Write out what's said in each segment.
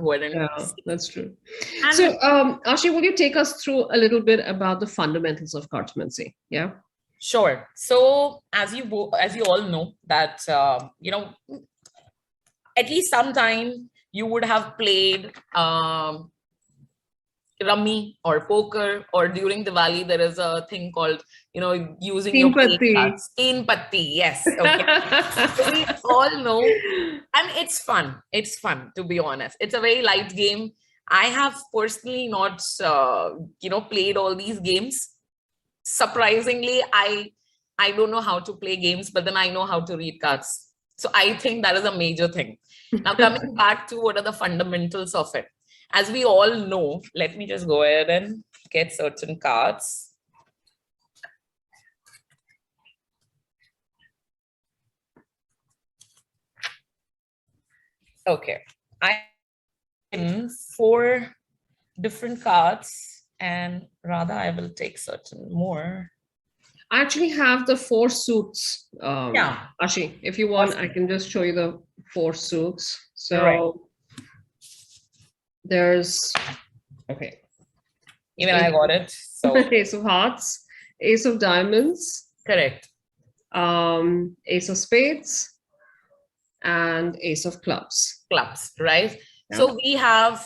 go ahead and Yeah, see. that's true. And So, Aashe, will you take us through a little bit about the fundamentals of cartomancy? Yeah. sure. So as you all know that, at least sometime you would have played rummy or poker, or during Diwali there is a thing called, using your Teen playing Patti. cards. Teen patti, yes. Okay. So we all know, and it's fun. It's fun, to be honest. It's a very light game. I have personally not, played all these games. Surprisingly, I don't know how to play games, but then I know how to read cards. So I think that is a major thing. Now, coming back to what are the fundamentals of it. As we all know, let me just go ahead and get certain cards. Okay. I have 4 different cards, and rather I will take certain more. I actually have the 4 suits. Yeah. Ashi, if you want, I can just show you the 4 suits. Right. So there's, okay. Even I got it. So Ace of Hearts, Ace of Diamonds, correct. Ace of Spades, and Ace of Clubs. Clubs, right? Yeah. So we have,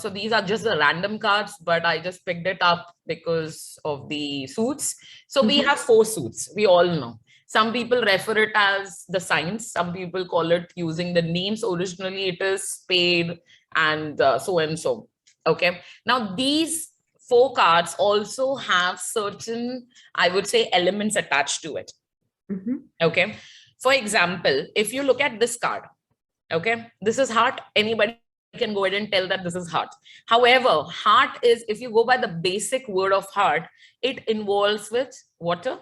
so these are just the random cards, but I just picked it up because of the suits. So we have 4 suits, we all know. Some people refer it as the signs. Some people call it using the names. Originally, it is spade and so and so. Okay. Now, these 4 cards also have certain, I would say, elements attached to it. Okay. For example, if you look at this card, okay, this is heart. Anybody can go ahead and tell that this is heart. However, heart is, if you go by the basic word of heart, it involves with water.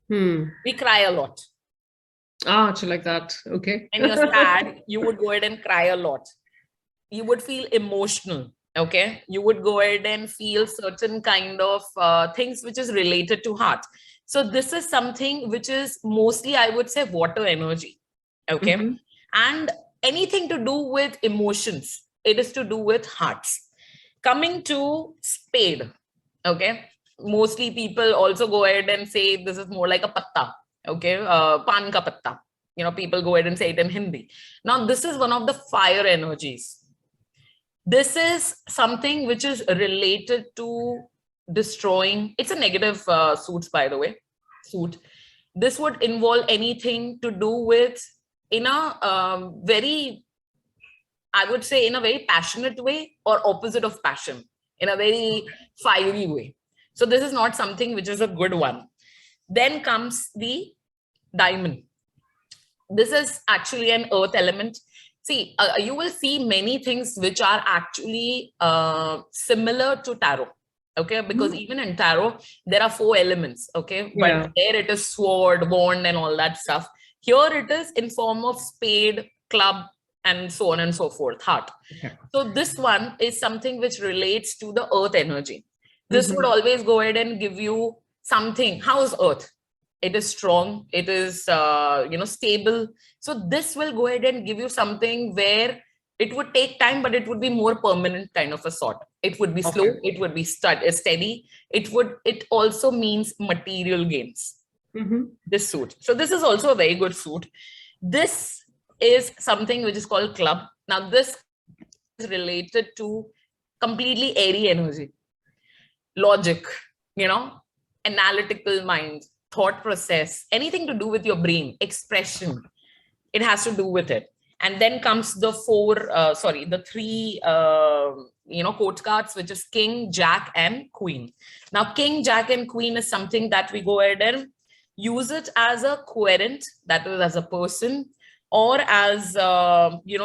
We cry a lot. Ah, so like that. Okay. When you're sad, you would go ahead and cry a lot. You would feel emotional. Okay. You would go ahead and feel certain kind of things which is related to heart. So this is something which is mostly, I would say, water energy. Okay. And anything to do with emotions, it is to do with hearts. Coming to spade. Okay. Mostly people also go ahead and say this is more like a patta. Okay. Pan ka patta. People go ahead and say it in Hindi. Now, this is one of the fire energies. This is something which is related to destroying. It's a negative suits, by the way. Suit. This would involve anything to do with, in a very, I would say, in a very passionate way, or opposite of passion, in a very fiery way. So this is not something which is a good one. Then comes the diamond. This is actually an earth element. See, you will see many things which are actually similar to tarot. Okay, because even in tarot, there are 4 elements. Okay, but there it is sword, wand, and all that stuff. Here it is in form of spade, club, and so on and so forth, heart. So this one is something which relates to the earth energy. This would always go ahead and give you something. How is earth? It is strong. It is, stable. So this will go ahead and give you something where it would take time, but it would be more permanent kind of a sort. It would be slow. It would be steady. It also means material gains. This suit. So this is also a very good suit. This is something which is called club. Now this is related to completely airy energy, logic, analytical mind, thought process, anything to do with your brain, expression, it has to do with it. And then comes the 3 court cards, which is king, jack, and queen. Now king, jack, and queen is something that we go ahead and use it as a querent, that is as a person, or as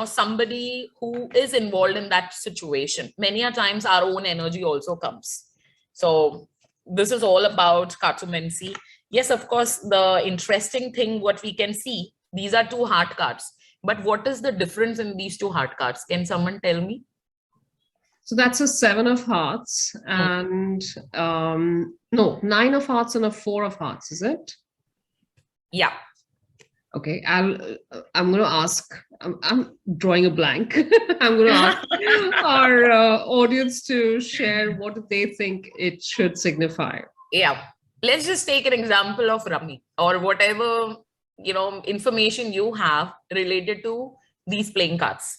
somebody who is involved in that situation. Many a times our own energy also comes. So this is all about cartomancy. Yes, of course, the interesting thing what we can see, these are 2 heart cards. But what is the difference in these 2 heart cards? Can someone tell me? So that's a 7 of hearts and no, 9 of hearts and a 4 of hearts, is it? Yeah. Okay, I'm going to ask. I'm drawing a blank. I'm going to ask our audience to share what they think it should signify. Yeah. Let's just take an example of rummy or whatever, information you have related to these playing cards.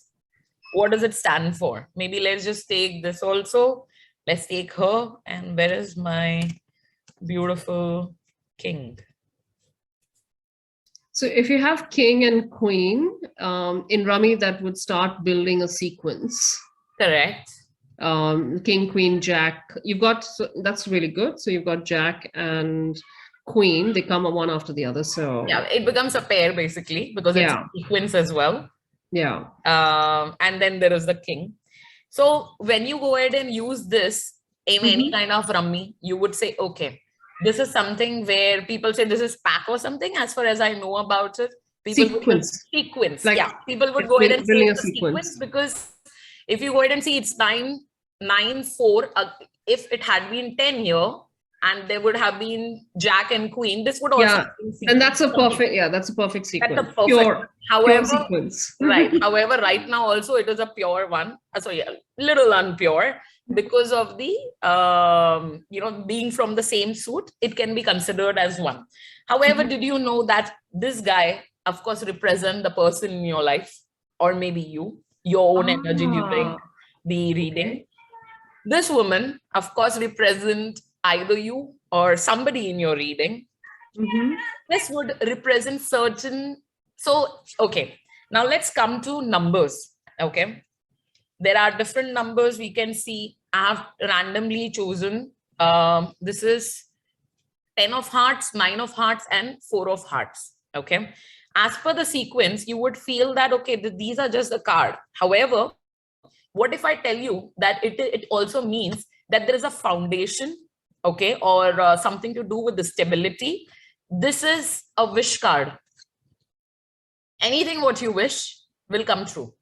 What does it stand for? Maybe let's just take this also. Let's take her. And where is my beautiful king? So if you have king and queen in rummy, that would start building a sequence. Correct. King, queen, jack. You've got, so that's really good. So you've got jack and queen. They come one after the other. So yeah, it becomes a pair basically because it's a sequence as well. Yeah. And then there is the king. So when you go ahead and use this in any kind of rummy, you would say, okay, this is something where people say this is pack or something. As far as I know about it, people sequence. Like, yeah, people would go ahead and say it's a sequence because if you go ahead and see it's 9, 9, 4, if it had been 10 here and there would have been jack and queen, this would also be and that's a perfect, that's a perfect sequence. That's a perfect, pure however, sequence. right. However, right now also it is a pure one. So yeah, little unpure because of the, being from the same suit, it can be considered as one. However, did you know that this guy, of course, represent the person in your life or maybe your own energy during the reading. This woman, of course, represent either you or somebody in your reading. This would represent certain. So, okay, now let's come to numbers. Okay, there are different numbers we can see. I have randomly chosen. This is 10 of hearts, 9 of hearts, and 4 of hearts. Okay, as per the sequence, you would feel that, okay, these are just a card. However, what if I tell you that it also means that there is a foundation, okay, or something to do with the stability? This is a wish card. Anything what you wish will come true.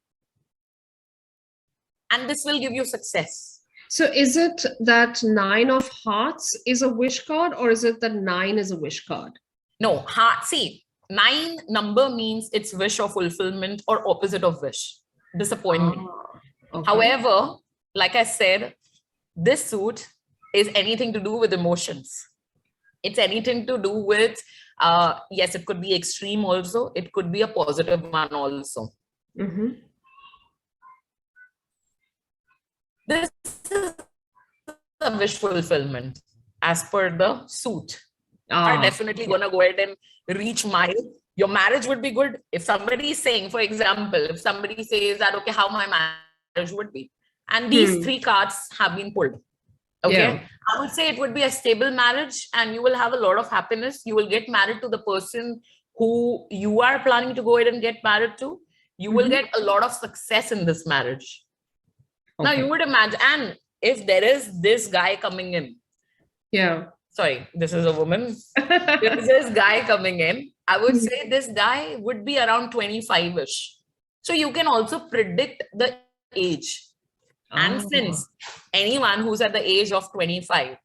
And this will give you success. So is it that 9 of hearts is a wish card or is it that 9 is a wish card? No, heart. See, 9 number means it's wish or fulfillment or opposite of wish, disappointment. Okay. However, like I said, this suit is anything to do with emotions. It's anything to do with, yes, it could be extreme also. It could be a positive one also. This is a wish fulfillment as per the suit. Are definitely going to go ahead and reach mile. Your marriage would be good. If somebody is saying, for example, if somebody says that, okay, how my marriage would be. And these 3 cards have been pulled. Okay. I would say it would be a stable marriage and you will have a lot of happiness. You will get married to the person who you are planning to go ahead and get married to. You will get a lot of success in this marriage. Now you would imagine, and if there is this guy coming in. Sorry, this is a woman. There's this guy coming in. I would say this guy would be around 25-ish. So you can also predict the age. And since anyone who's at the age of 25,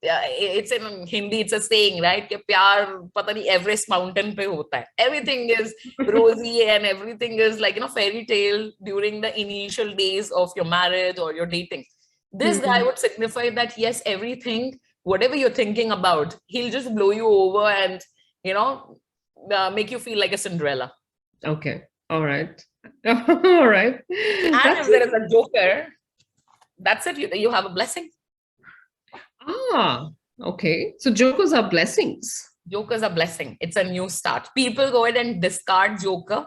it's in Hindi, it's a saying, right? Ke pyar pata nahi Everest mountain pe hota hai. Everything is rosy and everything is like, fairy tale during the initial days of your marriage or your dating. This guy would signify that, yes, everything, whatever you're thinking about, he'll just blow you over and, make you feel like a Cinderella. Okay. All right. All right. And if there is a joker, that's it. You have a blessing. Okay. So jokers are blessings. Jokers are blessing. It's a new start. People go ahead and discard joker.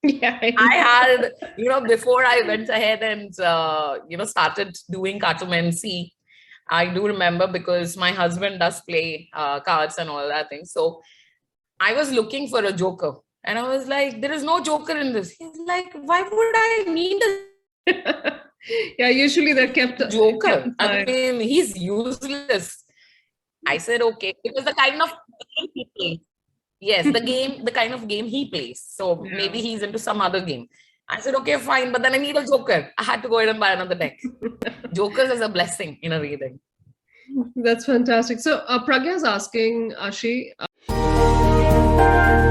I had, before I went ahead and, started doing Cartomancy, I do remember because my husband does play cards and all that thing. So I was looking for a joker. And I was like, there is no joker in this. He's like, why would I need a usually they're kept joker. I mean, he's useless. I said, okay, because the kind of game he plays. Yes, the kind of game he plays. So maybe he's into some other game. I said, okay, fine. But then I need a joker. I had to go ahead and buy another deck. Jokers is a blessing in a reading. That's fantastic. So Pragya is asking, Aashe, you.